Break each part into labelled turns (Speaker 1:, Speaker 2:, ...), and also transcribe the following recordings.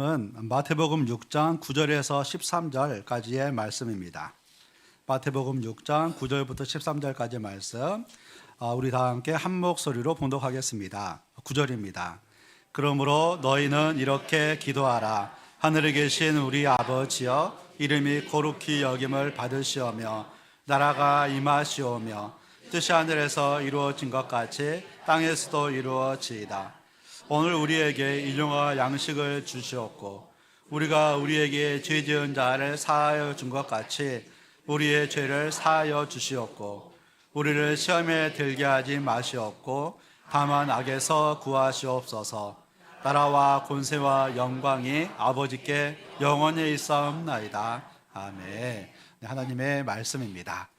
Speaker 1: 은 마태복음 6장 9절에서 13절까지의 말씀입니다. 마태복음 6장 9절부터 13절까지의 말씀, 우리 다 함께 한 목소리로 봉독하겠습니다. 9절입니다. 그러므로 너희는 이렇게 기도하라. 하늘에 계신 우리 아버지여, 이름이 거룩히 여김을 받으시오며 나라가 임하시오며 뜻이 하늘에서 이루어진 것 같이 땅에서도 이루어지이다. 오늘 우리에게 일용할 양식을 주시옵고 우리가 우리에게 죄 지은 자를 사하여 준 것 같이 우리의 죄를 사하여 주시옵고 우리를 시험에 들게 하지 마시옵고 다만 악에서 구하시옵소서. 나라와 권세와 영광이 아버지께 영원히 있사옵나이다. 아멘. 네, 하나님의 말씀입니다.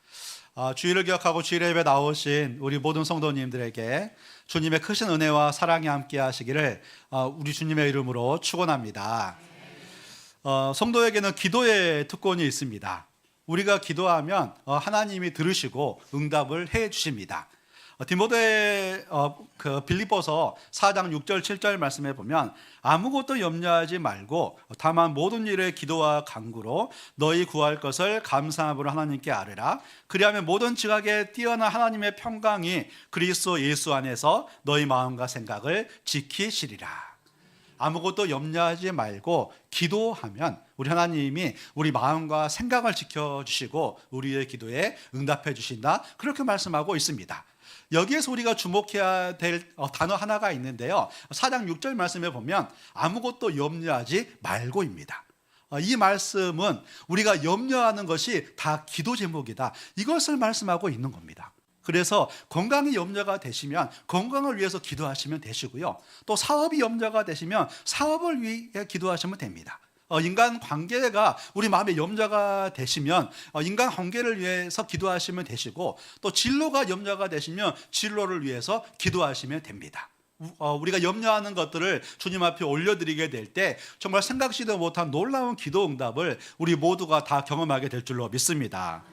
Speaker 1: 주일을 기억하고 주일 예배 나오신 우리 모든 성도님들에게 주님의 크신 은혜와 사랑이 함께 하시기를 우리 주님의 이름으로 축원합니다. 성도에게는 기도의 특권이 있습니다. 우리가 기도하면 하나님이 들으시고 응답을 해 주십니다. 디모데 빌립보서 4장 6절 7절 말씀에 보면 아무것도 염려하지 말고 다만 모든 일에 기도와 간구로 너희 구할 것을 감사함으로 하나님께 아뢰라. 그리하면 모든 지각에 뛰어난 하나님의 평강이 그리스도 예수 안에서 너희 마음과 생각을 지키시리라. 아무것도 염려하지 말고 기도하면 우리 하나님이 우리 마음과 생각을 지켜주시고 우리의 기도에 응답해 주신다. 그렇게 말씀하고 있습니다. 여기에서 우리가 주목해야 될 단어 하나가 있는데요, 4장 6절 말씀에 보면 아무것도 염려하지 말고입니다. 이 말씀은 우리가 염려하는 것이 다 기도 제목이다, 이것을 말씀하고 있는 겁니다. 그래서 건강이 염려가 되시면 건강을 위해서 기도하시면 되시고요, 또 사업이 염려가 되시면 사업을 위해 기도하시면 됩니다. 인간 관계가 우리 마음에 염려가 되시면 인간 관계를 위해서 기도하시면 되시고, 또 진로가 염려가 되시면 진로를 위해서 기도하시면 됩니다. 우리가 염려하는 것들을 주님 앞에 올려드리게 될 때 정말 생각지도 못한 놀라운 기도 응답을 우리 모두가 다 경험하게 될 줄로 믿습니다.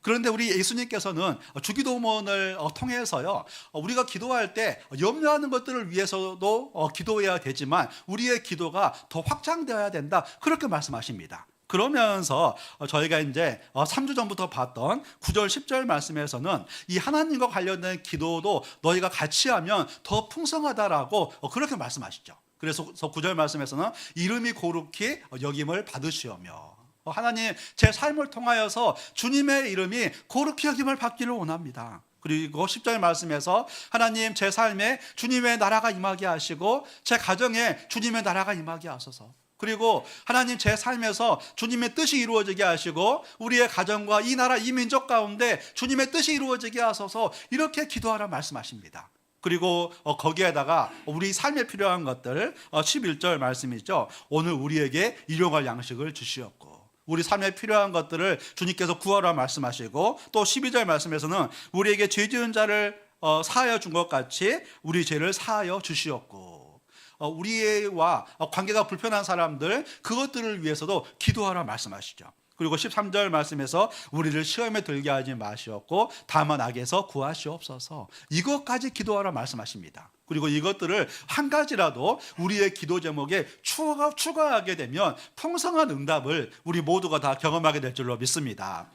Speaker 1: 그런데 우리 예수님께서는 주기도문을 통해서요, 우리가 기도할 때 염려하는 것들을 위해서도 기도해야 되지만 우리의 기도가 더 확장되어야 된다, 그렇게 말씀하십니다. 그러면서 저희가 이제 3주 전부터 봤던 9절 10절 말씀에서는 이 하나님과 관련된 기도도 너희가 같이 하면 더 풍성하다라고 그렇게 말씀하시죠. 그래서 9절 말씀에서는 이름이 거룩히 여김을 받으시오며, 하나님 제 삶을 통하여서 주님의 이름이 거룩히 여김을 받기를 원합니다. 그리고 10절 말씀에서 하나님 제 삶에 주님의 나라가 임하게 하시고 제 가정에 주님의 나라가 임하게 하소서. 그리고 하나님 제 삶에서 주님의 뜻이 이루어지게 하시고 우리의 가정과 이 나라 이 민족 가운데 주님의 뜻이 이루어지게 하소서, 이렇게 기도하라 말씀하십니다. 그리고 거기에다가 우리 삶에 필요한 것들 11절 말씀이죠. 오늘 우리에게 일용할 양식을 주시옵고 우리 삶에 필요한 것들을 주님께서 구하라 말씀하시고, 또 12절 말씀에서는 우리에게 죄 지은 자를 사하여 준 것 같이 우리 죄를 사하여 주시옵고, 우리와 관계가 불편한 사람들 그것들을 위해서도 기도하라 말씀하시죠. 그리고 13절 말씀에서 우리를 시험에 들게 하지 마시옵고 다만 악에서 구하시옵소서, 이것까지 기도하라 말씀하십니다. 그리고 이것들을 한 가지라도 우리의 기도 제목에 추가하게 되면 풍성한 응답을 우리 모두가 다 경험하게 될 줄로 믿습니다.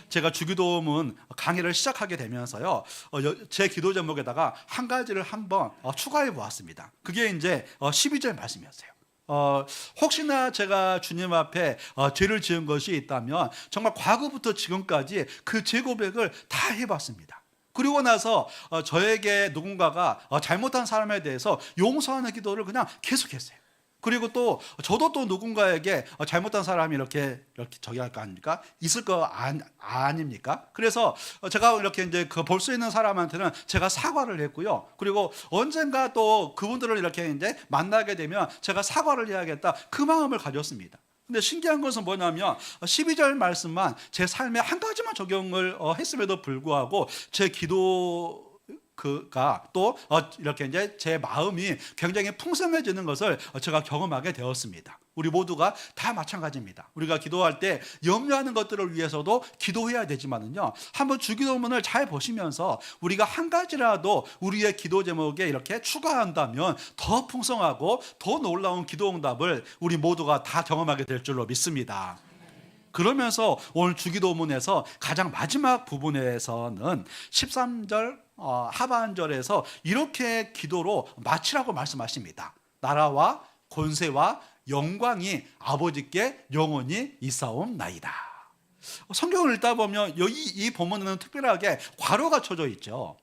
Speaker 1: 제가 주기도문 강의를 시작하게 되면서요, 제 기도 제목에다가 한 가지를 한번 추가해 보았습니다. 그게 이제 12절 말씀이었어요. 혹시나 제가 주님 앞에 죄를 지은 것이 있다면 정말 과거부터 지금까지 그 죄 고백을 다 해봤습니다. 그리고 나서 저에게 누군가가 잘못한 사람에 대해서 용서하는 기도를 그냥 계속했어요. 그리고 또 저도 또 누군가에게 잘못한 사람이 이렇게 저기 할 거 아닙니까? 있을 거 아닙니까? 그래서 제가 이렇게 이제 볼 수 있는 사람한테는 제가 사과를 했고요. 그리고 언젠가 또 그분들을 이렇게 이제 만나게 되면 제가 사과를 해야겠다, 그 마음을 가졌습니다. 근데 신기한 것은 뭐냐면 12절 말씀만 제 삶에 한 가지만 적용을 했음에도 불구하고 제 기도가 또 이렇게 이제 제 마음이 굉장히 풍성해지는 것을 제가 경험하게 되었습니다. 우리 모두가 다 마찬가지입니다. 우리가 기도할 때 염려하는 것들을 위해서도 기도해야 되지만은요, 한번 주기도문을 잘 보시면서 우리가 한 가지라도 우리의 기도 제목에 이렇게 추가한다면 더 풍성하고 더 놀라운 기도 응답을 우리 모두가 다 경험하게 될 줄로 믿습니다. 그러면서 오늘 주기도문에서 가장 마지막 부분에서는 13절 하반절에서 이렇게 기도로 마치라고 말씀하십니다. 나라와 권세와 영광이 아버지께 영원히 있사옵나이다. 성경을 읽다 보면 이 본문에는 특별하게 괄호가 쳐져 있죠.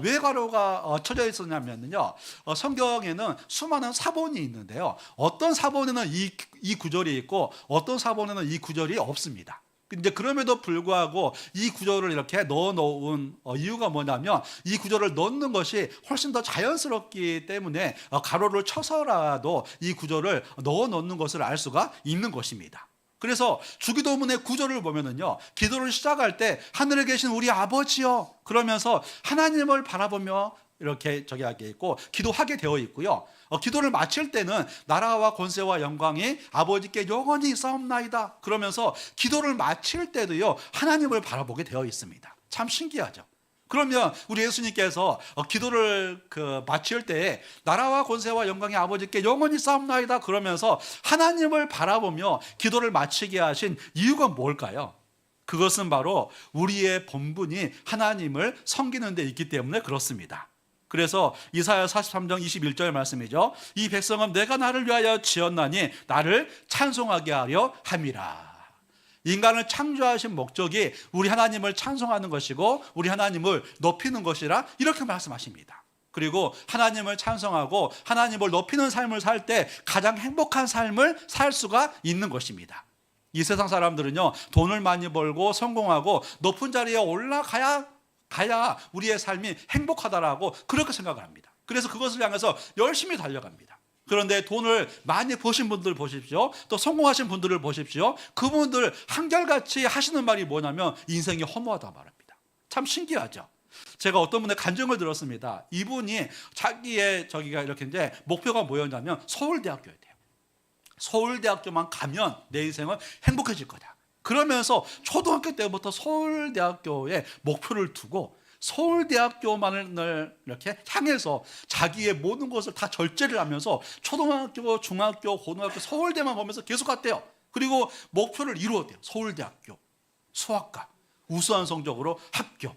Speaker 1: 왜 괄호가 쳐져 있었냐면요, 성경에는 수많은 사본이 있는데요, 어떤 사본에는 이 구절이 있고 어떤 사본에는 이 구절이 없습니다. 근데 그럼에도 불구하고 이 구절을 이렇게 넣어 놓은 이유가 뭐냐면, 이 구절을 넣는 것이 훨씬 더 자연스럽기 때문에 가로를 쳐서라도 이 구절을 넣어 놓는 것을 알 수가 있는 것입니다. 그래서 주기도문의 구절을 보면은요, 기도를 시작할 때 하늘에 계신 우리 아버지요 그러면서 하나님을 바라보며 이렇게 저기 하게 있고 기도하게 되어 있고요, 기도를 마칠 때는 나라와 권세와 영광이 아버지께 영원히 있사옵나이다 그러면서 기도를 마칠 때도요 하나님을 바라보게 되어 있습니다. 참 신기하죠. 그러면 우리 예수님께서 기도를 마칠 때 나라와 권세와 영광이 아버지께 영원히 있사옵나이다 그러면서 하나님을 바라보며 기도를 마치게 하신 이유가 뭘까요? 그것은 바로 우리의 본분이 하나님을 섬기는 데 있기 때문에 그렇습니다. 그래서 이사야 43장 21절 말씀이죠. 이 백성은 내가 나를 위하여 지었나니 나를 찬송하게 하려 함이라. 인간을 창조하신 목적이 우리 하나님을 찬송하는 것이고 우리 하나님을 높이는 것이라 이렇게 말씀하십니다. 그리고 하나님을 찬송하고 하나님을 높이는 삶을 살 때 가장 행복한 삶을 살 수가 있는 것입니다. 이 세상 사람들은요, 돈을 많이 벌고 성공하고 높은 자리에 올라가야 우리의 삶이 행복하다라고 그렇게 생각을 합니다. 그래서 그것을 향해서 열심히 달려갑니다. 그런데 돈을 많이 버신 분들 보십시오. 또 성공하신 분들을 보십시오. 그분들 한결같이 하시는 말이 뭐냐면 인생이 허무하다 말합니다. 참 신기하죠. 제가 어떤 분의 간증을 들었습니다. 이분이 자기의 저기가 이렇게 이제 목표가 뭐였냐면 서울대학교에 돼요. 서울대학교만 가면 내 인생은 행복해질 거다. 그러면서 초등학교 때부터 서울대학교에 목표를 두고 서울대학교만을 이렇게 향해서 자기의 모든 것을 다 절제를 하면서 초등학교, 중학교, 고등학교, 서울대만 보면서 계속 갔대요. 그리고 목표를 이루었대요. 서울대학교, 수학과, 우수한 성적으로 합격.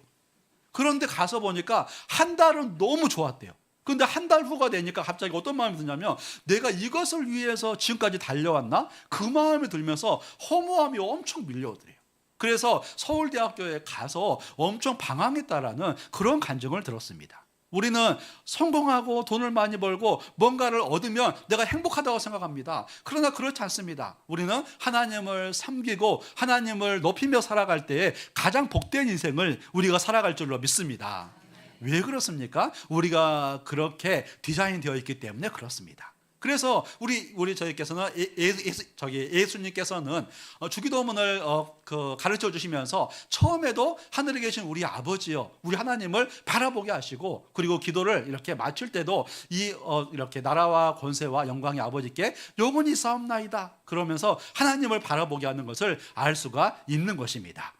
Speaker 1: 그런데 가서 보니까 한 달은 너무 좋았대요. 그런데 한 달 후가 되니까 갑자기 어떤 마음이 드냐면 내가 이것을 위해서 지금까지 달려왔나? 그 마음이 들면서 허무함이 엄청 밀려오더래요. 그래서 서울대학교에 가서 엄청 방황했다라는 그런 간증을 들었습니다. 우리는 성공하고 돈을 많이 벌고 뭔가를 얻으면 내가 행복하다고 생각합니다. 그러나 그렇지 않습니다. 우리는 하나님을 섬기고 하나님을 높이며 살아갈 때에 가장 복된 인생을 우리가 살아갈 줄로 믿습니다. 왜 그렇습니까? 우리가 그렇게 디자인되어 있기 때문에 그렇습니다. 그래서 저희께서는 예수님께서는 주기도문을 가르쳐 주시면서 처음에도 하늘에 계신 우리 아버지요, 우리 하나님을 바라보게 하시고, 그리고 기도를 이렇게 마칠 때도 이렇게 나라와 권세와 영광이 아버지께 영원히 있사옵나이다 그러면서 하나님을 바라보게 하는 것을 알 수가 있는 것입니다.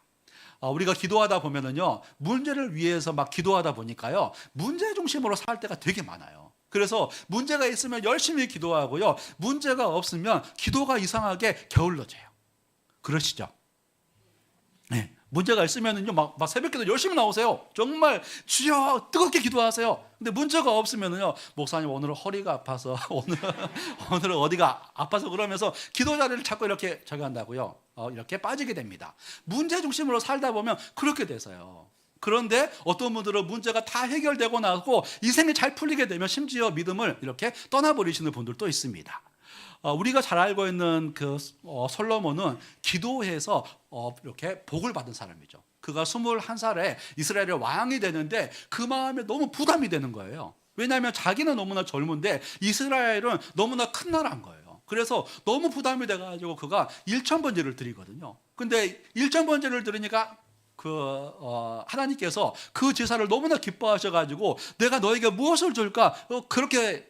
Speaker 1: 우리가 기도하다 보면은요, 문제를 위해서 막 기도하다 보니까요, 문제 중심으로 살 때가 되게 많아요. 그래서 문제가 있으면 열심히 기도하고요, 문제가 없으면 기도가 이상하게 게을러져요. 그러시죠? 네. 문제가 있으면은요, 막 새벽기도 열심히 나오세요. 정말 주여 뜨겁게 기도하세요. 근데 문제가 없으면은요, 목사님 오늘은 허리가 아파서 오늘은 어디가 아파서 그러면서 기도 자리를 자꾸 이렇게 저기 한다고요. 이렇게 빠지게 됩니다. 문제 중심으로 살다 보면 그렇게 돼서요. 그런데 어떤 분들은 문제가 다 해결되고 나고 인생이 잘 풀리게 되면 심지어 믿음을 이렇게 떠나버리시는 분들도 있습니다. 우리가 잘 알고 있는 솔로몬은 기도해서 이렇게 복을 받은 사람이죠. 그가 21살에 이스라엘의 왕이 되는데 그 마음에 너무 부담이 되는 거예요. 왜냐하면 자기는 너무나 젊은데 이스라엘은 너무나 큰 나라인 거예요. 그래서 너무 부담이 돼가지고 그가 1,000번제를 드리거든요. 근데 1,000번제를 드리니까 하나님께서 그 제사를 너무나 기뻐하셔가지고 내가 너에게 무엇을 줄까? 그렇게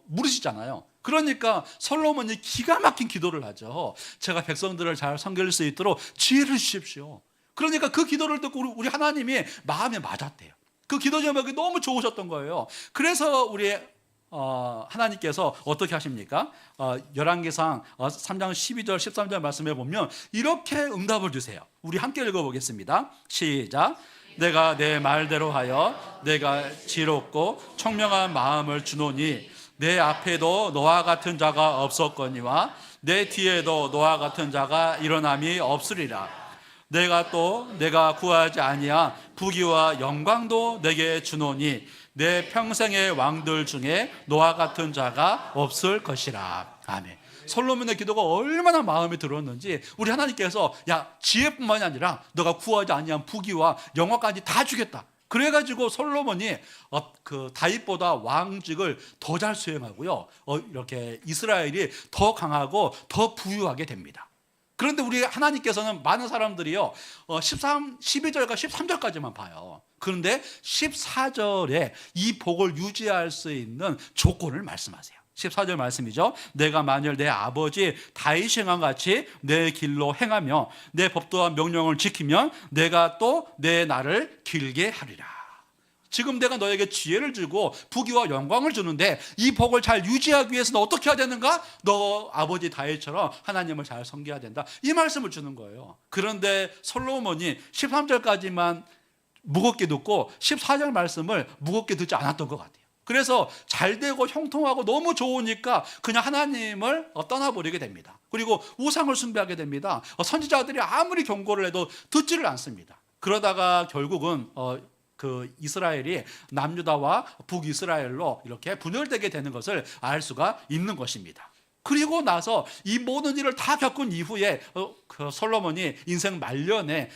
Speaker 1: 물으시잖아요. 그러니까 솔로몬이 기가 막힌 기도를 하죠. 제가 백성들을 잘 섬길 수 있도록 지혜를 주십시오. 그러니까 그 기도를 듣고 우리 하나님이 마음에 맞았대요. 그 기도 제목이 너무 좋으셨던 거예요. 그래서 우리 하나님께서 어떻게 하십니까? 열왕기상 3장 12절 13절 말씀에 보면 이렇게 응답을 주세요. 우리 함께 읽어보겠습니다. 시작. 내가 내 말대로 하여 내가 지롭고 청명한 마음을 주노니 내 앞에도 너와 같은 자가 없었거니와 내 뒤에도 너와 같은 자가 일어남이 없으리라. 내가 구하지 아니한 부귀와 영광도 내게 주노니 내 평생의 왕들 중에 너와 같은 자가 없을 것이라. 아멘. 솔로몬의 기도가 얼마나 마음에 들었는지 우리 하나님께서 지혜뿐만이 아니라 너가 구하지 아니한 부귀와 영광까지 다 주겠다. 그래가지고 솔로몬이 그 다윗보다 왕직을 더 잘 수행하고요, 이렇게 이스라엘이 더 강하고 더 부유하게 됩니다. 그런데 우리 하나님께서는 많은 사람들이요 12절과 13절까지만 봐요. 그런데 14절에 이 복을 유지할 수 있는 조건을 말씀하세요. 14절 말씀이죠. 내가 만일 내 아버지 다윗이 행한 같이 내 길로 행하며 내 법도와 명령을 지키면 내가 또 내 날을 길게 하리라. 지금 내가 너에게 지혜를 주고 부귀와 영광을 주는데 이 복을 잘 유지하기 위해서는 어떻게 해야 되는가? 너 아버지 다윗처럼 하나님을 잘 섬겨야 된다. 이 말씀을 주는 거예요. 그런데 솔로몬이 13절까지만 무겁게 듣고 14절 말씀을 무겁게 듣지 않았던 것 같아요. 그래서 잘 되고 형통하고 너무 좋으니까 그냥 하나님을 떠나버리게 됩니다. 그리고 우상을 숭배하게 됩니다. 선지자들이 아무리 경고를 해도 듣지를 않습니다. 그러다가 결국은 그 이스라엘이 남유다와 북이스라엘로 이렇게 분열되게 되는 것을 알 수가 있는 것입니다. 그리고 나서 이 모든 일을 다 겪은 이후에 그 솔로몬이 인생 말년에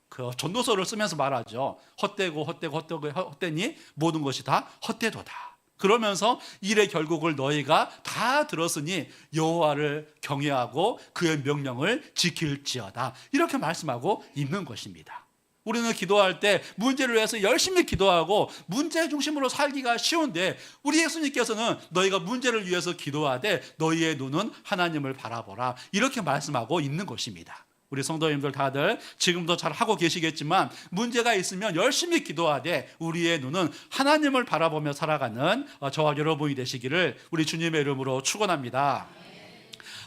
Speaker 1: 그 전도서를 쓰면서 말하죠. 헛되니 모든 것이 다 헛되도다. 그러면서 일의 결국을 너희가 다 들었으니 여호와를 경외하고 그의 명령을 지킬지어다. 이렇게 말씀하고 있는 것입니다. 우리는 기도할 때 문제를 위해서 열심히 기도하고 문제 중심으로 살기가 쉬운데 우리 예수님께서는 너희가 문제를 위해서 기도하되 너희의 눈은 하나님을 바라보라. 이렇게 말씀하고 있는 것입니다. 우리 성도님들 다들 지금도 잘 하고 계시겠지만 문제가 있으면 열심히 기도하되 우리의 눈은 하나님을 바라보며 살아가는 저와 여러분이 되시기를 우리 주님의 이름으로 축원합니다.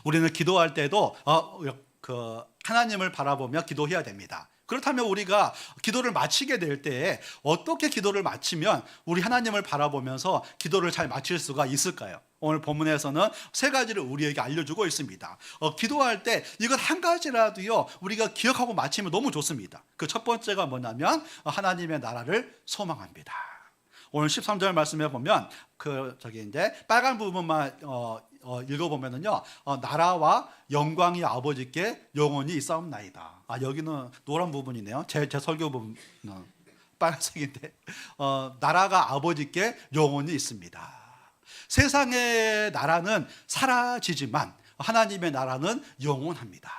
Speaker 1: 우리는 기도할 때도 하나님을 바라보며 기도해야 됩니다. 그렇다면 우리가 기도를 마치게 될 때에 어떻게 기도를 마치면 우리 하나님을 바라보면서 기도를 잘 마칠 수가 있을까요? 오늘 본문에서는 세 가지를 우리에게 알려주고 있습니다. 기도할 때 이것 한 가지라도요 우리가 기억하고 마치면 너무 좋습니다. 그 첫 번째가 뭐냐면 하나님의 나라를 소망합니다. 오늘 13절 말씀에 보면 빨간 부분만 읽어보면은요 나라와 영광이 아버지께 영원히 있사옵나이다. 여기는 노란 부분이네요. 제 설교 부분은 빨간색인데 나라가 아버지께 영원히 있습니다. 세상의 나라는 사라지지만 하나님의 나라는 영원합니다.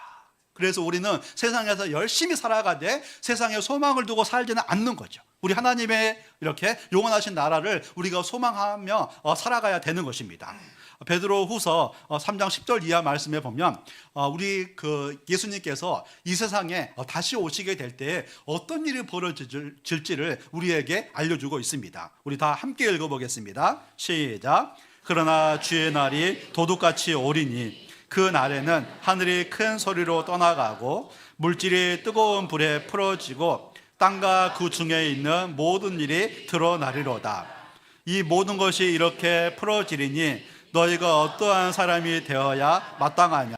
Speaker 1: 그래서 우리는 세상에서 열심히 살아가되 세상에 소망을 두고 살지는 않는 거죠. 우리 하나님의 이렇게 영원하신 나라를 우리가 소망하며 살아가야 되는 것입니다. 베드로후서 3장 10절 이하 말씀에 보면 우리 예수님께서 이 세상에 다시 오시게 될 때에 어떤 일이 벌어질지를 우리에게 알려주고 있습니다. 우리 다 함께 읽어보겠습니다. 시작. 그러나 주의 날이 도둑같이 오리니 그 날에는 하늘이 큰 소리로 떠나가고 물질이 뜨거운 불에 풀어지고 땅과 그 중에 있는 모든 일이 드러나리로다. 이 모든 것이 이렇게 풀어지리니 너희가 어떠한 사람이 되어야 마땅하냐?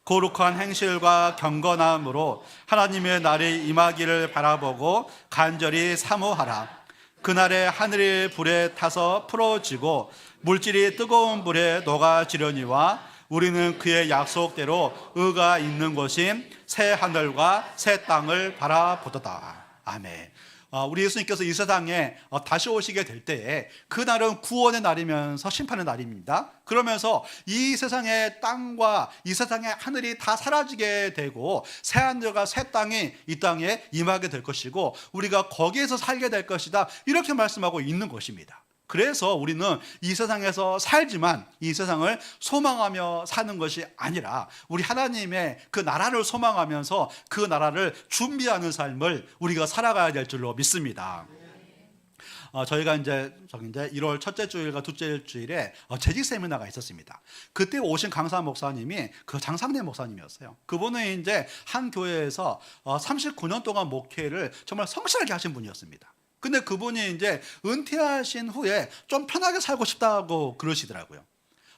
Speaker 1: 거룩한 행실과 경건함으로 하나님의 날이 임하기를 바라보고 간절히 사모하라. 그날에 하늘이 불에 타서 풀어지고 물질이 뜨거운 불에 녹아지려니와 우리는 그의 약속대로 의가 있는 곳인 새 하늘과 새 땅을 바라보도다. 아멘. 우리 예수님께서 이 세상에 다시 오시게 될 때에 그날은 구원의 날이면서 심판의 날입니다. 그러면서 이 세상의 땅과 이 세상의 하늘이 다 사라지게 되고 새 하늘과 새 땅이 이 땅에 임하게 될 것이고 우리가 거기에서 살게 될 것이다. 이렇게 말씀하고 있는 것입니다. 그래서 우리는 이 세상에서 살지만 이 세상을 소망하며 사는 것이 아니라 우리 하나님의 그 나라를 소망하면서 그 나라를 준비하는 삶을 우리가 살아가야 될 줄로 믿습니다. 저희가 이제 1월 첫째 주일과 둘째 주일에 재직 세미나가 있었습니다. 그때 오신 강사 목사님이 그 장상래 목사님이었어요. 그분은 이제 한 교회에서 39년 동안 목회를 정말 성실하게 하신 분이었습니다. 근데 그분이 이제 은퇴하신 후에 좀 편하게 살고 싶다고 그러시더라고요.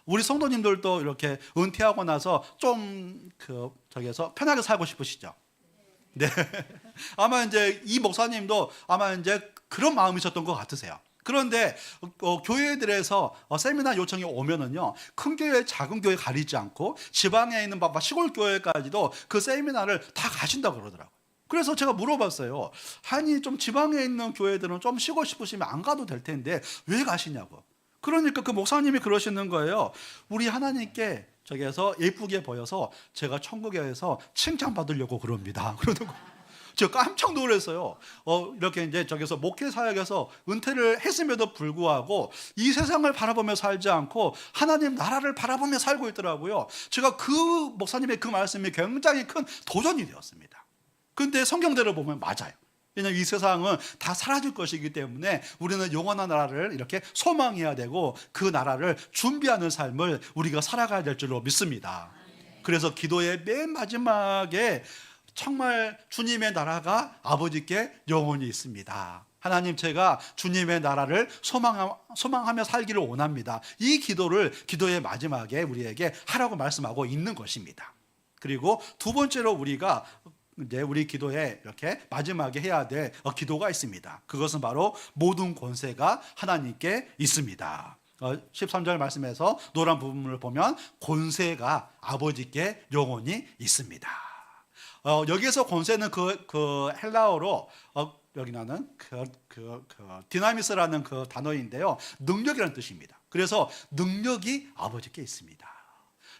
Speaker 1: 우리 성도님들도 이렇게 은퇴하고 나서 좀 저기에서 편하게 살고 싶으시죠? 네. 아마 이제 이 목사님도 아마 이제 그런 마음이셨던 것 같으세요. 그런데 교회들에서 세미나 요청이 오면은요, 큰 교회, 작은 교회 가리지 않고 지방에 있는 시골 교회까지도 그 세미나를 다 가신다고 그러더라고요. 그래서 제가 물어봤어요. 아니, 좀 지방에 있는 교회들은 좀 쉬고 싶으시면 안 가도 될 텐데 왜 가시냐고. 그러니까 그 목사님이 그러시는 거예요. 우리 하나님께 저기에서 예쁘게 보여서 제가 천국에서 칭찬받으려고 그럽니다. 그러는 거예요. 제가 깜짝 놀랐어요. 이렇게 이제 저기서 목회 사역에서 은퇴를 했음에도 불구하고 이 세상을 바라보며 살지 않고 하나님 나라를 바라보며 살고 있더라고요. 제가 그 목사님의 그 말씀이 굉장히 큰 도전이 되었습니다. 근데 성경대로 보면 맞아요. 왜냐하면 이 세상은 다 사라질 것이기 때문에 우리는 영원한 나라를 이렇게 소망해야 되고 그 나라를 준비하는 삶을 우리가 살아가야 될 줄로 믿습니다. 그래서 기도의 맨 마지막에 정말 주님의 나라가 아버지께 영원히 있습니다. 하나님, 제가 주님의 나라를 소망하며 살기를 원합니다. 이 기도를 기도의 마지막에 우리에게 하라고 말씀하고 있는 것입니다. 그리고 두 번째로 우리가 이제 우리 기도에 이렇게 마지막에 해야 될 기도가 있습니다. 그것은 바로 모든 권세가 하나님께 있습니다. 13절 말씀에서 노란 부분을 보면 권세가 아버지께 영원히 있습니다. 여기에서 권세는 그 헬라어로 여기 나는 디나미스라는 그 단어인데요, 능력이라는 뜻입니다. 그래서 능력이 아버지께 있습니다.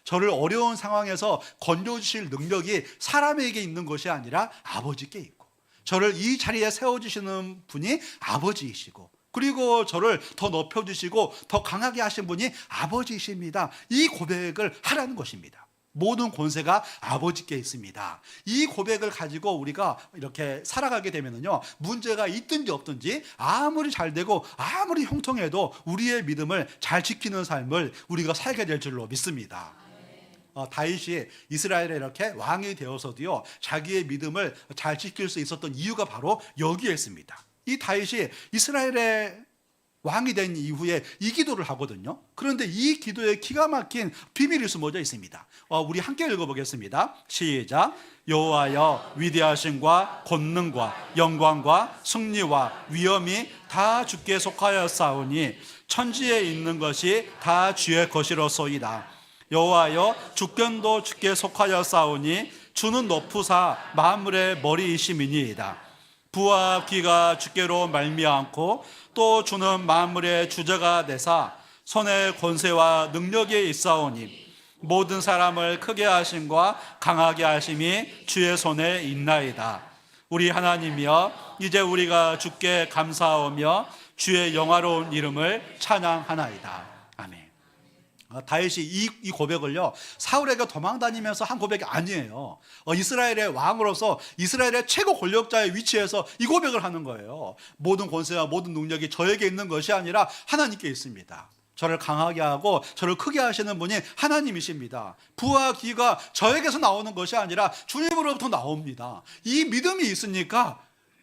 Speaker 1: 저를 어려운 상황에서 건져주실 능력이 사람에게 있는 것이 아니라 아버지께 있고, 저를 이 자리에 세워주시는 분이 아버지이시고, 그리고 저를 더 높여주시고 더 강하게 하신 분이 아버지이십니다. 이 고백을 하라는 것입니다. 모든 권세가 아버지께 있습니다. 이 고백을 가지고 우리가 이렇게 살아가게 되면요, 문제가 있든지 없든지 아무리 잘 되고 아무리 형통해도 우리의 믿음을 잘 지키는 삶을 우리가 살게 될 줄로 믿습니다. 다윗이 이스라엘에 이렇게 왕이 되어서도요, 자기의 믿음을 잘 지킬 수 있었던 이유가 바로 여기에 있습니다. 이 다윗이 이스라엘의 왕이 된 이후에 이 기도를 하거든요. 그런데 이 기도에 기가 막힌 비밀이 숨어져 있습니다. 우리 함께 읽어보겠습니다. 시작. 여호와여, 위대하심과 권능과 영광과 승리와 위엄이 다 주께 속하였사오니 천지에 있는 것이 다 주의 것이로소이다. 여호와여, 주권도 주께 속하였사오니 주는 높으사 만물의 머리이심이니이다. 부와 귀가 주께로 말미암고 또 주는 만물의 주저가 되사 손의 권세와 능력이 있사오니 모든 사람을 크게 하심과 강하게 하심이 주의 손에 있나이다. 우리 하나님이여, 이제 우리가 주께 감사하며 주의 영화로운 이름을 찬양하나이다. 아멘. 다윗이 이 고백을요, 사울에게 도망다니면서 한 고백이 아니에요. 이스라엘의 왕으로서 이스라엘의 최고 권력자의 위치에서 이 고백을 하는 거예요. 모든 권세와 모든 능력이 저에게 있는 것이 아니라 하나님께 있습니다. 저를 강하게 하고 저를 크게 하시는 분이 하나님이십니다. 부와 귀가 저에게서 나오는 것이 아니라 주님으로부터 나옵니다. 이 믿음이 있으니까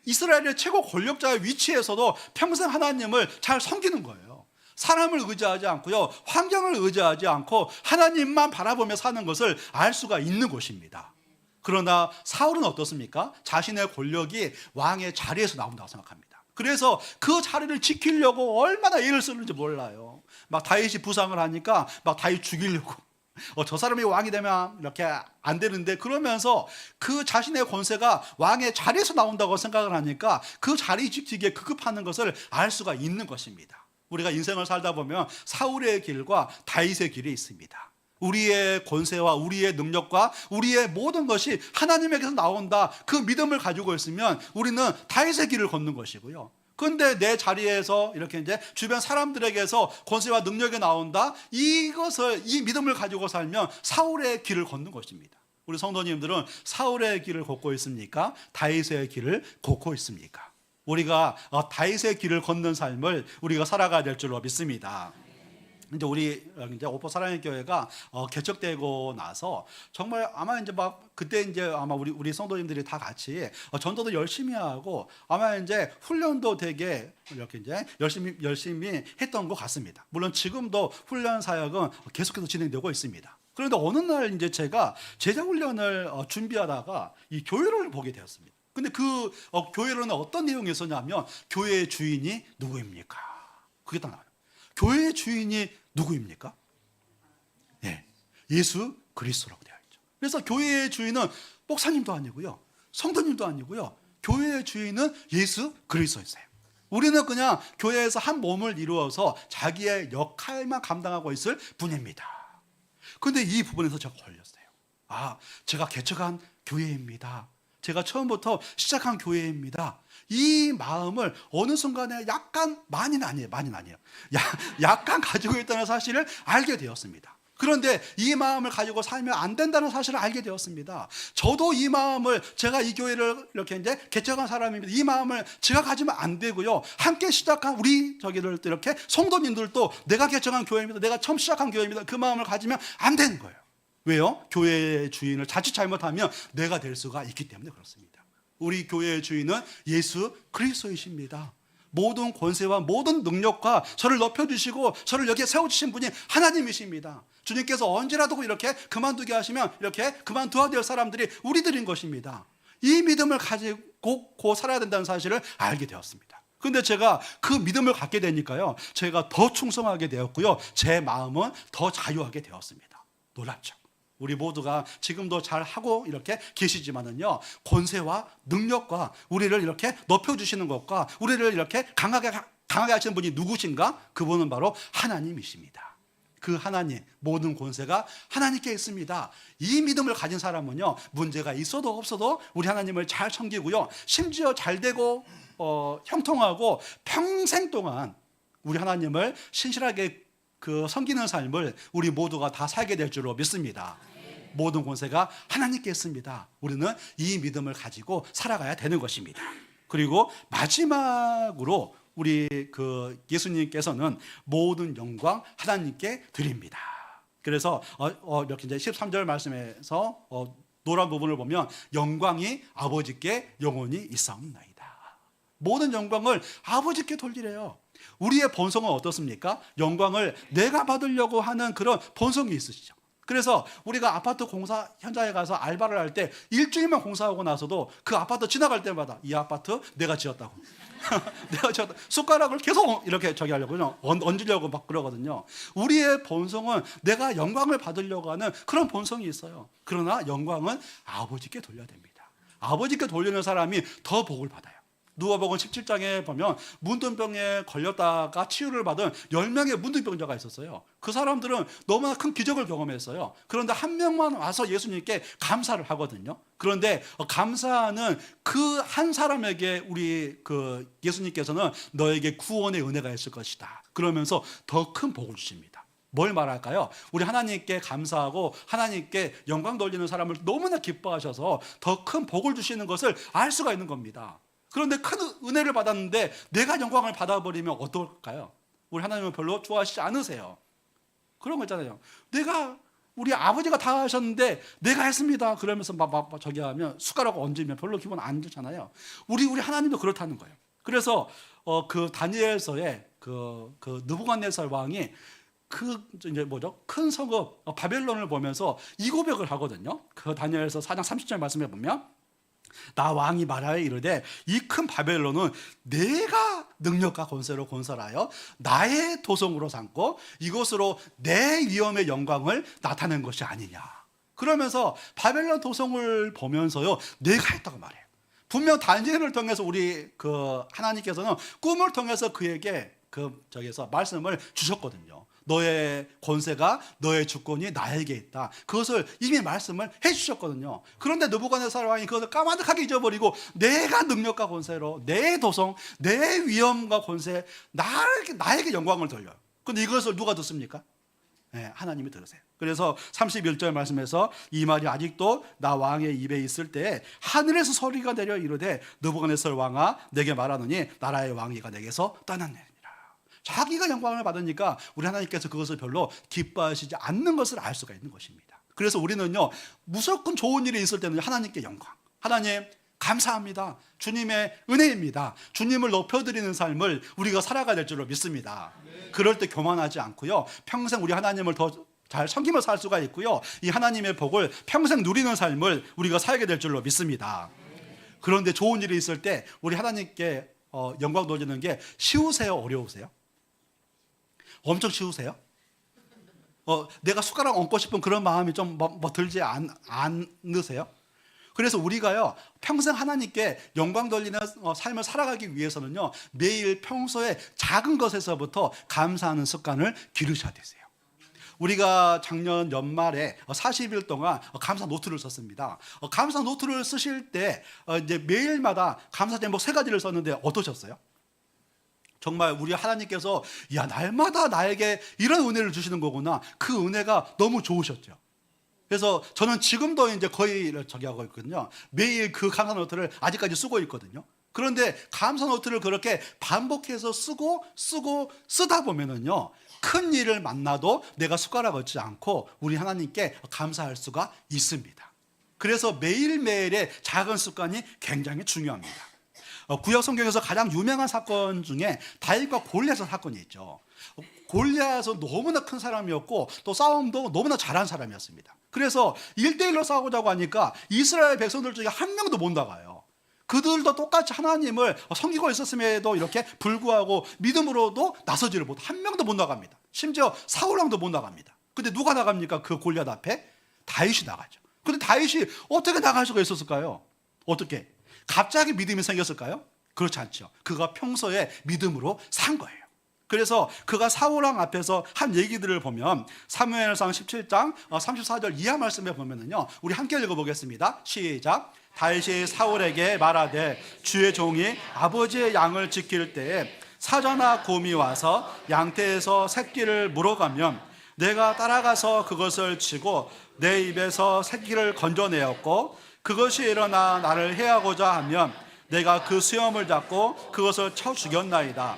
Speaker 1: 이스라엘의 최고 권력자의 위치에서도 평생 하나님을 잘 섬기는 거예요. 사람을 의지하지 않고요, 환경을 의지하지 않고 하나님만 바라보며 사는 것을 알 수가 있는 것입니다. 그러나 사울은 어떻습니까? 자신의 권력이 왕의 자리에서 나온다고 생각합니다. 그래서 그 자리를 지키려고 얼마나 애를 쓰는지 몰라요. 막 다윗이 부상을 하니까 막 다윗 죽이려고, 저 사람이 왕이 되면 이렇게 안 되는데, 그러면서 그 자신의 권세가 왕의 자리에서 나온다고 생각을 하니까 그 자리 지키기에 급급하는 것을 알 수가 있는 것입니다. 우리가 인생을 살다 보면 사울의 길과 다윗의 길이 있습니다. 우리의 권세와 우리의 능력과 우리의 모든 것이 하나님에게서 나온다, 그 믿음을 가지고 있으면 우리는 다윗의 길을 걷는 것이고요, 근데 내 자리에서 이렇게 이제 주변 사람들에게서 권세와 능력이 나온다. 이 믿음을 가지고 살면 사울의 길을 걷는 것입니다. 우리 성도님들은 사울의 길을 걷고 있습니까? 다윗의 길을 걷고 있습니까? 우리가 다윗의 길을 걷는 삶을 우리가 살아가야 될 줄로 믿습니다. 이제 우리 이제 오포 사랑의 교회가 개척되고 나서 정말 아마 이제 막 그때 이제 아마 우리 성도님들이 다 같이 전도도 열심히 하고 아마 이제 훈련도 되게 이렇게 이제 열심히 했던 것 같습니다. 물론 지금도 훈련 사역은 계속해서 진행되고 있습니다. 그런데 어느 날 이제 제가 제자 훈련을 준비하다가 이 교회를 보게 되었습니다. 근데 그 교회로는 어떤 내용이 있었냐면 교회의 주인이 누구입니까? 그게 딱 나와요. 교회의 주인이 누구입니까? 네, 예수 그리스도라고 되어 있죠. 그래서 교회의 주인은 목사님도 아니고요, 성도님도 아니고요, 교회의 주인은 예수 그리스도였어요. 우리는 그냥 교회에서 한 몸을 이루어서 자기의 역할만 감당하고 있을 뿐입니다. 그런데 이 부분에서 제가 걸렸어요. 제가 개척한 교회입니다. 제가 처음부터 시작한 교회입니다. 이 마음을 어느 순간에 많이는 아니에요. 약간 가지고 있다는 사실을 알게 되었습니다. 그런데 이 마음을 가지고 살면 안 된다는 사실을 알게 되었습니다. 저도 이 마음을, 제가 이 교회를 이렇게 이제 개척한 사람입니다. 이 마음을 제가 가지면 안 되고요. 함께 시작한 우리 저기를 이렇게 성도님들도 내가 개척한 교회입니다. 내가 처음 시작한 교회입니다. 그 마음을 가지면 안 되는 거예요. 왜요? 교회의 주인을 자칫 잘못하면 내가 될 수가 있기 때문에 그렇습니다. 우리 교회의 주인은 예수 그리스도이십니다. 모든 권세와 모든 능력과 저를 높여주시고 저를 여기에 세워주신 분이 하나님이십니다. 주님께서 언제라도 이렇게 그만두게 하시면 이렇게 그만두어야 될 사람들이 우리들인 것입니다. 이 믿음을 가지고 살아야 된다는 사실을 알게 되었습니다. 그런데 제가 그 믿음을 갖게 되니까요, 제가 더 충성하게 되었고요, 제 마음은 더 자유하게 되었습니다. 놀랍죠? 우리 모두가 지금도 잘 하고 이렇게 계시지만은요, 권세와 능력과 우리를 이렇게 높여주시는 것과 우리를 이렇게 강하게 하시는 분이 누구신가? 그분은 바로 하나님이십니다. 그 하나님, 모든 권세가 하나님께 있습니다. 이 믿음을 가진 사람은요, 문제가 있어도 없어도 우리 하나님을 잘 섬기고요, 심지어 잘 되고 형통하고 평생 동안 우리 하나님을 신실하게 섬기는 삶을 우리 모두가 다 살게 될 줄로 믿습니다. 모든 권세가 하나님께 있습니다. 우리는 이 믿음을 가지고 살아가야 되는 것입니다. 그리고 마지막으로 우리 예수님께서는 모든 영광 하나님께 드립니다. 그래서 이렇게 이제 13절 말씀에서 노란 부분을 보면 영광이 아버지께 영원히 있사옵나이다. 모든 영광을 아버지께 돌리래요. 우리의 본성은 어떻습니까? 영광을 내가 받으려고 하는 그런 본성이 있으시죠. 그래서 우리가 아파트 공사 현장에 가서 알바를 할 때 일주일만 공사하고 나서도 그 아파트 지나갈 때마다 이 아파트 내가 지었다고 내가 지었다, 숟가락을 계속 이렇게 하려고 얹으려고 막 그러거든요. 우리의 본성은 내가 영광을 받으려고 하는 그런 본성이 있어요. 그러나 영광은 아버지께 돌려야 됩니다. 아버지께 돌리는 사람이 더 복을 받아요. 누가복음 17장에 보면 문둥병에 걸렸다가 치유를 받은 10명의 문둥병자가 있었어요. 그 사람들은 너무나 큰 기적을 경험했어요. 그런데 한 명만 와서 예수님께 감사를 하거든요. 그런데 감사하는 그 한 사람에게 우리 예수님께서는 너에게 구원의 은혜가 있을 것이다, 그러면서 더 큰 복을 주십니다. 뭘 말할까요? 우리 하나님께 감사하고 하나님께 영광 돌리는 사람을 너무나 기뻐하셔서 더 큰 복을 주시는 것을 알 수가 있는 겁니다. 그런데 큰 은혜를 받았는데 내가 영광을 받아버리면 어떨까요? 우리 하나님은 별로 좋아하시지 않으세요. 그런 거 있잖아요. 우리 아버지가 다 하셨는데 내가 했습니다, 그러면서 막 저기 하면 숟가락 얹으면 별로 기분 안 좋잖아요. 우리 하나님도 그렇다는 거예요. 그래서 다니엘서에 느부갓네살 왕이 큰 성읍 바벨론을 보면서 이 고백을 하거든요. 다니엘서 4장 30절 말씀해 보면, 나 왕이 말하여 이르되 이 큰 바벨론은 내가 능력과 권세로 건설하여 나의 도성으로 삼고 이곳으로 내 위엄의 영광을 나타낸 것이 아니냐. 그러면서 바벨론 도성을 보면서요, 내가 했다고 말해요. 분명 다니엘을 통해서 우리 하나님께서는 꿈을 통해서 그에게 저기서 말씀을 주셨거든요. 너의 권세가, 너의 주권이 나에게 있다. 그것을 이미 말씀을 해주셨거든요. 그런데 느부갓네살 왕이 그것을 까마득하게 잊어버리고 내가 능력과 권세로 내 도성, 내 위엄과 권세, 나에게 영광을 돌려요. 그런데 이것을 누가 듣습니까? 네, 하나님이 들으세요. 그래서 31절 말씀에서 이 말이 아직도 나 왕의 입에 있을 때 하늘에서 소리가 내려 이르되 느부갓네살 왕아 내게 말하노니 나라의 왕위가 내게서 떠났느니라. 자기가 영광을 받으니까 우리 하나님께서 그것을 별로 기뻐하시지 않는 것을 알 수가 있는 것입니다. 그래서 우리는요, 무조건 좋은 일이 있을 때는 하나님께 영광, 하나님 감사합니다, 주님의 은혜입니다, 주님을 높여드리는 삶을 우리가 살아가야 될 줄로 믿습니다. 그럴 때 교만하지 않고요, 평생 우리 하나님을 더 잘 섬기며 살 수가 있고요, 이 하나님의 복을 평생 누리는 삶을 우리가 살게 될 줄로 믿습니다. 그런데 좋은 일이 있을 때 우리 하나님께 영광 돌리는 게 쉬우세요, 어려우세요? 엄청 쉬우세요? 내가 숟가락 얹고 싶은 그런 마음이 좀 들지 않으세요? 그래서 우리가요, 평생 하나님께 영광 돌리는 삶을 살아가기 위해서는요, 매일 평소에 작은 것에서부터 감사하는 습관을 기르셔야 되세요. 우리가 작년 연말에 40일 동안 감사 노트를 썼습니다. 감사 노트를 쓰실 때 이제 매일마다 감사 제목 3가지를 썼는데 어떠셨어요? 정말 우리 하나님께서 날마다 나에게 이런 은혜를 주시는 거구나. 그 은혜가 너무 좋으셨죠. 그래서 저는 지금도 이제 거의 하고 있거든요. 매일 그 감사 노트를 아직까지 쓰고 있거든요. 그런데 감사 노트를 그렇게 반복해서 쓰다 보면은요, 큰 일을 만나도 내가 숟가락 얹지 않고 우리 하나님께 감사할 수가 있습니다. 그래서 매일매일의 작은 습관이 굉장히 중요합니다. 구약 성경에서 가장 유명한 사건 중에 다윗과 골리앗 사건이 있죠. 골리앗은 너무나 큰 사람이었고 또 싸움도 너무나 잘한 사람이었습니다. 그래서 1대1로 싸우자고 하니까 이스라엘 백성들 중에 한 명도 못 나가요. 그들도 똑같이 하나님을 섬기고 있었음에도 이렇게 불구하고 믿음으로도 나서지를 못해 한 명도 못 나갑니다. 심지어 사울왕도 못 나갑니다. 근데 누가 나갑니까? 그 골리앗 앞에 다윗이 나가죠. 근데 다윗이 어떻게 나갈 수가 있었을까요? 어떻게? 갑자기 믿음이 생겼을까요? 그렇지 않죠. 그가 평소에 믿음으로 산 거예요. 그래서 그가 사울왕 앞에서 한 얘기들을 보면 사무엘상 17장 34절 이하 말씀에 보면은요, 우리 함께 읽어보겠습니다. 시작. 다윗이 사울에게 말하되 주의 종이 아버지의 양을 지킬 때에 사자나 곰이 와서 양떼에서 새끼를 물어가면 내가 따라가서 그것을 치고 내 입에서 새끼를 건져내었고 그것이 일어나 나를 해하고자 하면 내가 그 수염을 잡고 그것을 쳐 죽였나이다.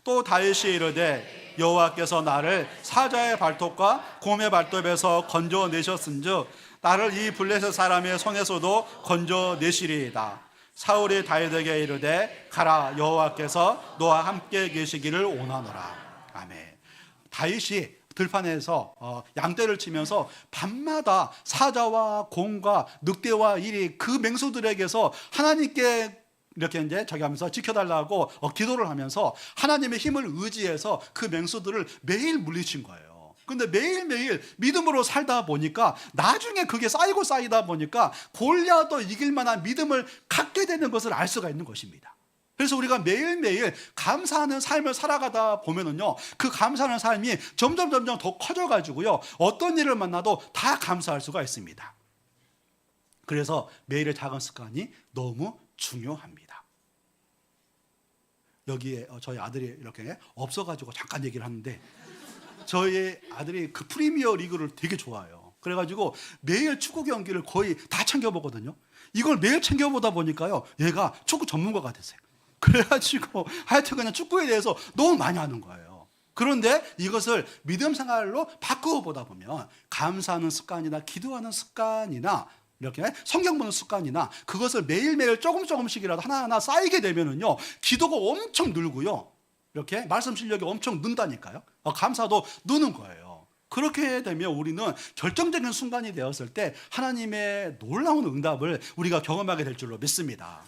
Speaker 1: 또 다윗이 이르되 여호와께서 나를 사자의 발톱과 곰의 발톱에서 건져내셨은즉 나를 이 블레셋 사람의 손에서도 건져내시리이다. 사울이 다윗에게 이르되 가라, 여호와께서 너와 함께 계시기를 원하노라. 아멘. 다윗이 들판에서 양떼를 치면서 밤마다 사자와 곰과 늑대와 이리 그 맹수들에게서 하나님께 이렇게 이제 저기 하면서 지켜달라고 기도를 하면서 하나님의 힘을 의지해서 그 맹수들을 매일 물리친 거예요. 근데 매일매일 믿음으로 살다 보니까 나중에 그게 쌓이고 쌓이다 보니까 골리앗도 이길 만한 믿음을 갖게 되는 것을 알 수가 있는 것입니다. 그래서 우리가 매일매일 감사하는 삶을 살아가다 보면은요, 그 감사하는 삶이 점점 더 커져가지고요, 어떤 일을 만나도 다 감사할 수가 있습니다. 그래서 매일의 작은 습관이 너무 중요합니다. 여기에 저희 아들이 이렇게 없어가지고 잠깐 얘기를 하는데, 저희 아들이 그 프리미어 리그를 되게 좋아해요. 그래가지고 매일 축구 경기를 거의 다 챙겨보거든요. 이걸 매일 챙겨보다 보니까요, 얘가 축구 전문가가 됐어요. 그래가지고 하여튼 그냥 축구에 대해서 너무 많이 하는 거예요. 그런데 이것을 믿음 생활로 바꾸어 보다 보면 감사하는 습관이나 기도하는 습관이나 이렇게 성경 보는 습관이나 그것을 매일매일 조금씩이라도 하나하나 쌓이게 되면은요, 기도가 엄청 늘고요, 이렇게 말씀 실력이 엄청 는다니까요. 감사도 느는 거예요. 그렇게 되면 우리는 결정적인 순간이 되었을 때 하나님의 놀라운 응답을 우리가 경험하게 될 줄로 믿습니다.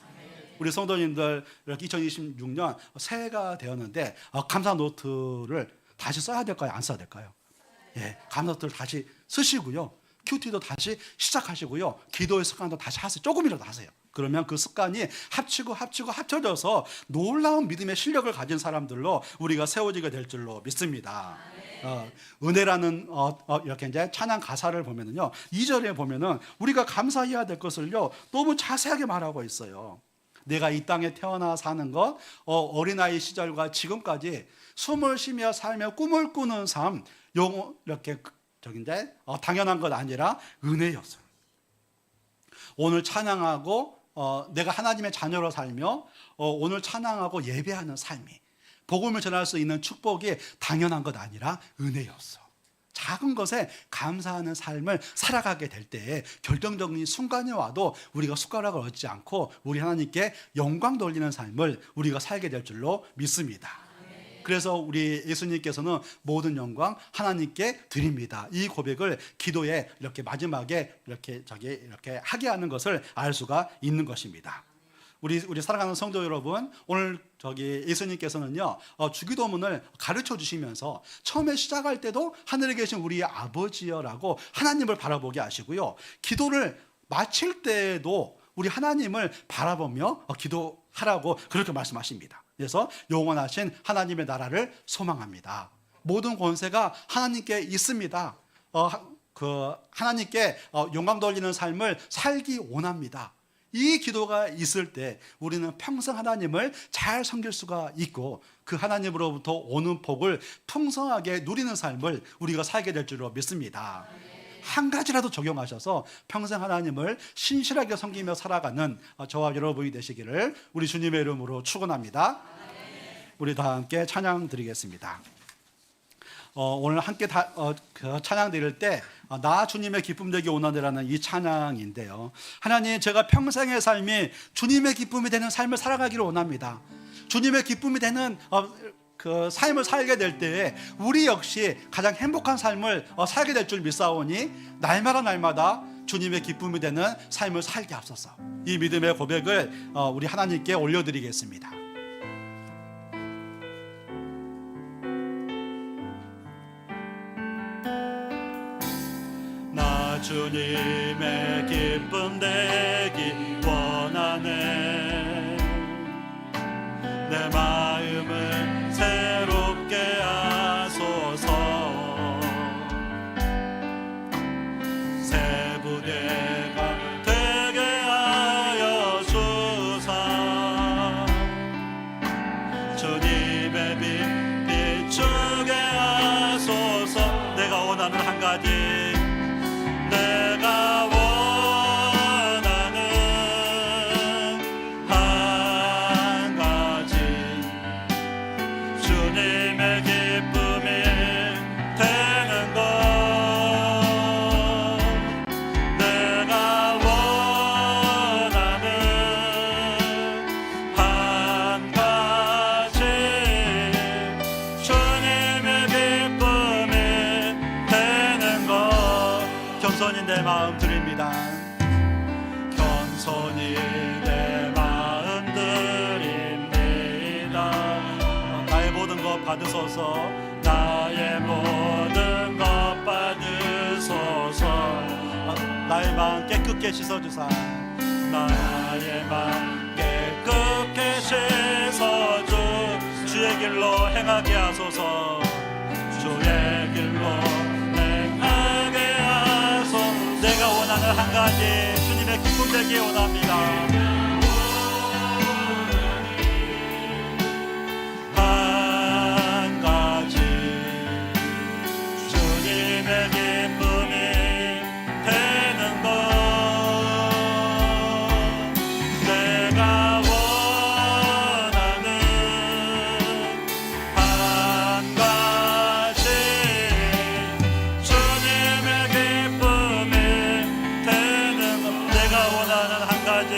Speaker 1: 우리 성도님들 이렇게 2026년 새해가 되었는데 감사 노트를 다시 써야 될까요? 안 써야 될까요? 감사 노트를 다시 쓰시고요, 큐티도 다시 시작하시고요. 기도의 습관도 다시 하세요. 조금이라도 하세요. 그러면 그 습관이 합쳐져서 놀라운 믿음의 실력을 가진 사람들로 우리가 세워지게 될 줄로 믿습니다. 은혜라는 이렇게 이제 찬양 가사를 보면은요, 2절에 보면은 우리가 감사해야 될 것을요 너무 자세하게 말하고 있어요. 내가 이 땅에 태어나 사는 것, 어린아이 시절과 지금까지 숨을 쉬며 살며 꿈을 꾸는 삶, 이렇게 이제 당연한 것 아니라 은혜였어요. 오늘 찬양하고 내가 하나님의 자녀로 살며 오늘 찬양하고 예배하는 삶이, 복음을 전할 수 있는 축복이 당연한 것 아니라 은혜였어. 작은 것에 감사하는 삶을 살아가게 될 때에 결정적인 순간이 와도 우리가 숟가락을 얻지 않고 우리 하나님께 영광 돌리는 삶을 우리가 살게 될 줄로 믿습니다. 그래서 우리 예수님께서는 모든 영광 하나님께 드립니다. 이 고백을 기도에 이렇게 마지막에 이렇게 하게 하는 것을 알 수가 있는 것입니다. 우리 사랑하는 성도 여러분, 오늘 예수님께서는요 주기도문을 가르쳐 주시면서 처음에 시작할 때도 하늘에 계신 우리 아버지여라고 하나님을 바라보게 하시고요, 기도를 마칠 때에도 우리 하나님을 바라보며 기도하라고 그렇게 말씀하십니다. 그래서 영원하신 하나님의 나라를 소망합니다. 모든 권세가 하나님께 있습니다. 하나님께 영광 돌리는 삶을 살기 원합니다. 이 기도가 있을 때 우리는 평생 하나님을 잘 섬길 수가 있고 그 하나님으로부터 오는 복을 풍성하게 누리는 삶을 우리가 살게 될 줄로 믿습니다. 한 가지라도 적용하셔서 평생 하나님을 신실하게 섬기며 살아가는 저와 여러분이 되시기를 우리 주님의 이름으로 축원합니다. 우리 다 함께 찬양 드리겠습니다. 오늘 함께 찬양 드릴 때 나 주님의 기쁨 되기 원하노라는 이 찬양인데요, 하나님, 제가 평생의 삶이 주님의 기쁨이 되는 삶을 살아가기를 원합니다. 주님의 기쁨이 되는 그 삶을 살게 될 때에 우리 역시 가장 행복한 삶을 살게 될 줄 믿사오니 날마다 주님의 기쁨이 되는 삶을 살게 하소서. 이 믿음의 고백을 우리 하나님께 올려드리겠습니다. 나 주님의 기쁨 되기 원하네. 내 마음을 새롭게 하소서. 새 부대가 되게 하여 주사. 주님의 빛 비추게 하소서. 내가 원하는 한 가지, 내가 원하는 한 가지, 주님의 기쁨이 되는 것. 내가 원하는 한 가지, 주님의 기쁨이 되는 것. 겸손히 내 마음 드립니다. 겸손히 내 마음 드립니다. 나의 모든 것 받으소서. 나의 모든 것 받으소서. 나의 마음 깨끗게 씻어주사. 나의 마음 깨끗게 씻어주. 주의 길로 행하게 하소서. 주의 길로 행하게 하소서. 내가 원하는 한 가지, 주님의 기쁨 되기 원합니다. 한 가지, 주님의 기쁨이 되는 것. 내가 원하는 한 가지, 주님의 기쁨이 되는 것. 내가 원하는 한 가지,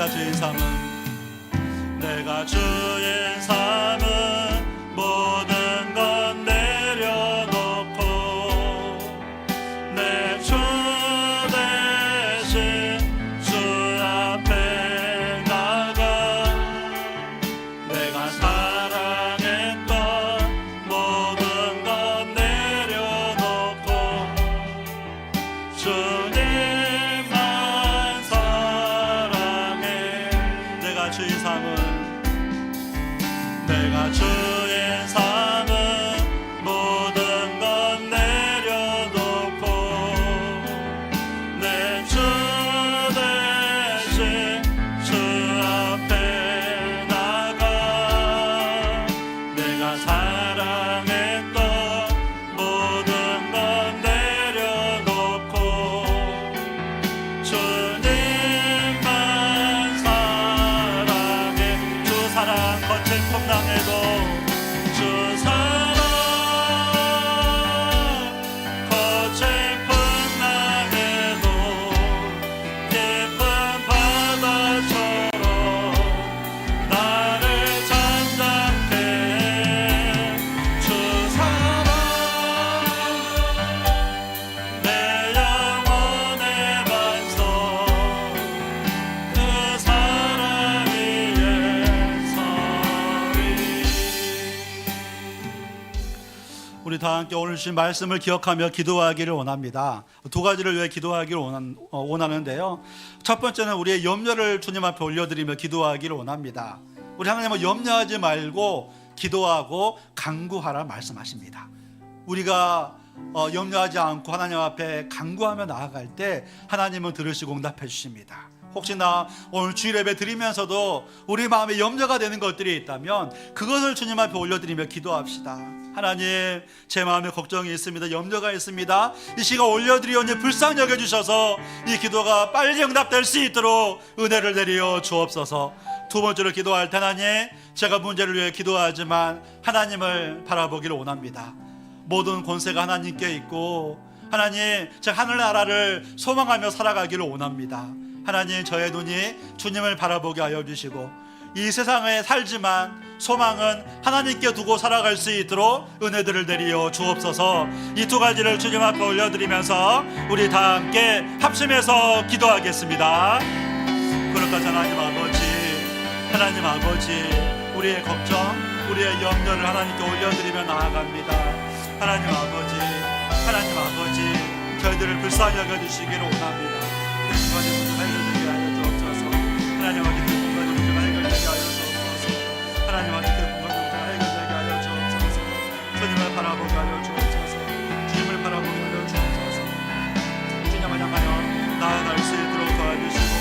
Speaker 1: 내가 주인 삼은 내가 주인 삼은 모든 건 내려놓고 내 주 대신 주 앞에 나가 내가 사랑했던 모든 건 내려놓고 주님만 사랑해. 내가 주인 삼은 내가 주인 삼은 모든 건 내려놓고 내 주 대신 주 앞에 나가 내가 사랑했던 모든 건 내려놓고 주님만 사랑해. 주 사랑 거칠 풍랑에도 주 사랑 거칠 풍랑에도 깊은 바다처럼 나를 잠잠케 해. 주 사랑 내 영혼의 반석 그 사랑 위에 서리. 우리 다 함께 오늘 주신 말씀을 기억하며 기도하기를 원합니다. 두 가지를 위해 기도하기를 원하는데요. 첫 번째는 우리의 염려를 주님 앞에 올려드리며 기도하기를 원합니다. 우리 하나님은 염려하지 말고 기도하고 간구하라 말씀하십니다. 우리가 염려하지 않고 하나님 앞에 간구하며 나아갈 때 하나님은 들으시고 응답해 주십니다. 혹시나 오늘 주일 예배 드리면서도 우리 마음에 염려가 되는 것들이 있다면 그것을 주님 앞에 올려드리며 기도합시다. 하나님, 제 마음에 걱정이 있습니다. 염려가 있습니다. 이 시간 올려드리오니 불쌍히 여겨주셔서 이 기도가 빨리 응답될 수 있도록 은혜를 내려 주옵소서. 두 번째로 기도할 때 하나님, 제가 문제를 위해 기도하지만 하나님을 바라보기를 원합니다. 모든 권세가 하나님께 있고 하나님, 제가 하늘나라를 소망하며 살아가기를 원합니다. 하나님, 저의 눈이 주님을 바라보게 하여 주시고 이 세상에 살지만 소망은 하나님께 두고 살아갈 수 있도록 은혜들을 내리어 주옵소서. 이 두 가지를 주님 앞에 올려드리면서 우리 다 함께 합심해서 기도하겠습니다. 그럴까 하나님 아버지, 우리의 걱정, 우리의 염려를 하나님께 올려드리며 나아갑니다. 하나님 아버지, 저희들을 불쌍히 여겨주시기를 원합니다. 하나님 아버지, 그 공간의 문제가 해결되게 하여 주옵소서. 하나님 아버지, 그 공간의 문제가 해결되게 하여 주옵소서. 주님을 바라보게 하여 주옵소서. 주님을 바라보게 하여 주옵소서. 주님을 향하여 나아갈 수 있도록 도와주시고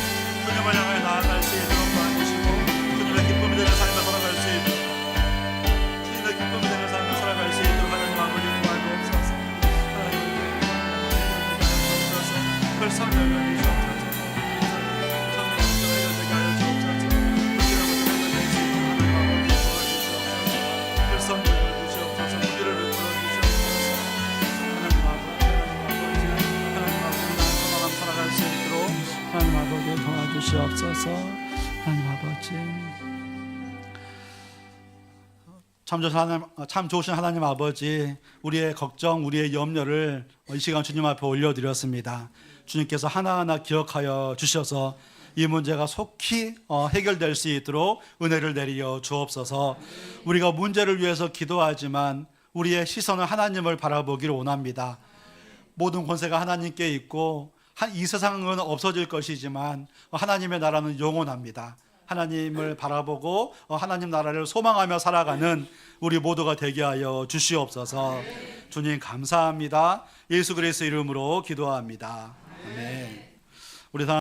Speaker 1: 주님을 향하여 나아갈 수 있도록 도와주시고 주님의 기쁨이 되는 삶을 살아갈 수 있도록 주님의 기쁨이 되는 삶을 살아갈 수 있도록 하나님 아버지 도와주옵소서. 하나님 아버지, 불쌍히 여겨주시옵소서. 하나님 아버지 도와주시옵소서. 하나님 아버지, 참 좋으신 하나님 아버지, 우리의 걱정, 우리의 염려를 이 시간 주님 앞에 올려드렸습니다. 주님께서 하나하나 기억하여 주셔서 이 문제가 속히 해결될 수 있도록 은혜를 내리어 주옵소서. 우리가 문제를 위해서 기도하지만 우리의 시선은 하나님을 바라보기를 원합니다. 모든 권세가 하나님께 있고 이 세상은 없어질 것이지만 하나님의 나라는 영원합니다. 하나님을 바라보고 하나님 나라를 소망하며 살아가는 우리 모두가 되게 하여 주시옵소서. 주님 감사합니다. 예수 그리스도 이름으로 기도합니다. 아멘. 우리 다